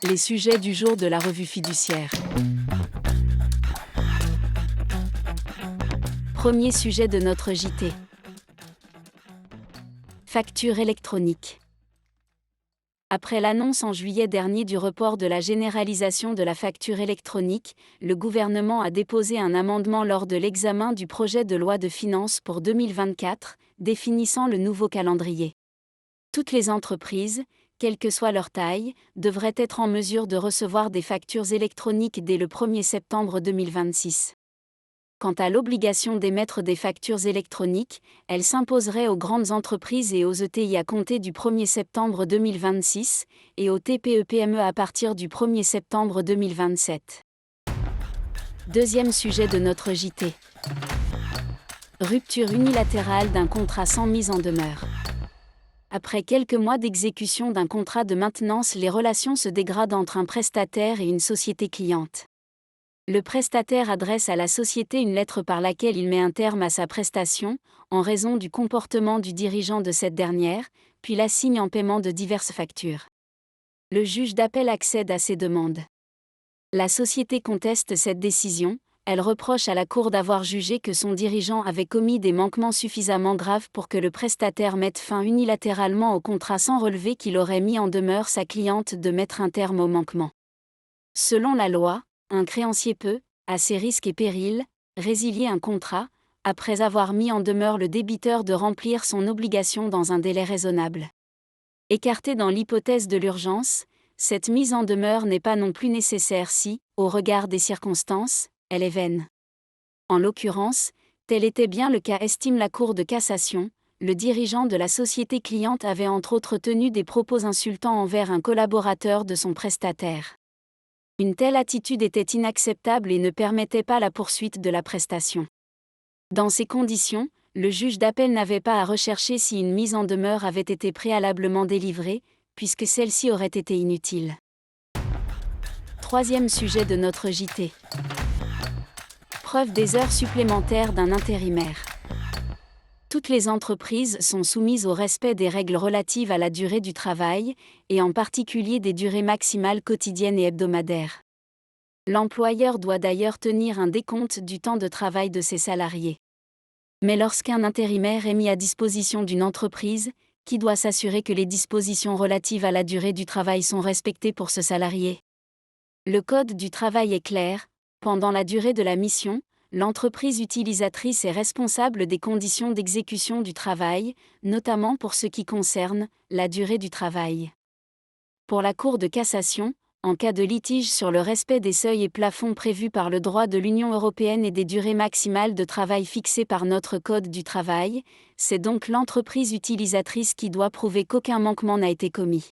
Les sujets du jour de la revue fiduciaire. Premier sujet de notre JT. Facture électronique. Après l'annonce en juillet dernier du report de la généralisation de la facture électronique, le gouvernement a déposé un amendement lors de l'examen du projet de loi de finances pour 2024, définissant le nouveau calendrier. Toutes les entreprises, quelle que soit leur taille, devraient être en mesure de recevoir des factures électroniques dès le 1er septembre 2026. Quant à l'obligation d'émettre des factures électroniques, elle s'imposerait aux grandes entreprises et aux ETI à compter du 1er septembre 2026 et aux TPE-PME à partir du 1er septembre 2027. Deuxième sujet de notre JT. Rupture unilatérale d'un contrat sans mise en demeure. Après quelques mois d'exécution d'un contrat de maintenance, les relations se dégradent entre un prestataire et une société cliente. Le prestataire adresse à la société une lettre par laquelle il met un terme à sa prestation, en raison du comportement du dirigeant de cette dernière, puis la signe en paiement de diverses factures. Le juge d'appel accède à ces demandes. La société conteste cette décision. Elle reproche à la Cour d'avoir jugé que son dirigeant avait commis des manquements suffisamment graves pour que le prestataire mette fin unilatéralement au contrat sans relever qu'il aurait mis en demeure sa cliente de mettre un terme au manquement. Selon la loi, un créancier peut, à ses risques et périls, résilier un contrat, après avoir mis en demeure le débiteur de remplir son obligation dans un délai raisonnable. Écartée dans l'hypothèse de l'urgence, cette mise en demeure n'est pas non plus nécessaire si, au regard des circonstances, elle est vaine. En l'occurrence, tel était bien le cas, estime la Cour de cassation. Le dirigeant de la société cliente avait entre autres tenu des propos insultants envers un collaborateur de son prestataire. Une telle attitude était inacceptable et ne permettait pas la poursuite de la prestation. Dans ces conditions, le juge d'appel n'avait pas à rechercher si une mise en demeure avait été préalablement délivrée, puisque celle-ci aurait été inutile. Troisième sujet de notre JT. Preuve des heures supplémentaires d'un intérimaire. Toutes les entreprises sont soumises au respect des règles relatives à la durée du travail, et en particulier des durées maximales quotidiennes et hebdomadaires. L'employeur doit d'ailleurs tenir un décompte du temps de travail de ses salariés. Mais lorsqu'un intérimaire est mis à disposition d'une entreprise, qui doit s'assurer que les dispositions relatives à la durée du travail sont respectées pour ce salarié? Le Code du travail est clair. Pendant la durée de la mission, l'entreprise utilisatrice est responsable des conditions d'exécution du travail, notamment pour ce qui concerne la durée du travail. Pour la Cour de cassation, en cas de litige sur le respect des seuils et plafonds prévus par le droit de l'Union européenne et des durées maximales de travail fixées par notre Code du travail, c'est donc l'entreprise utilisatrice qui doit prouver qu'aucun manquement n'a été commis.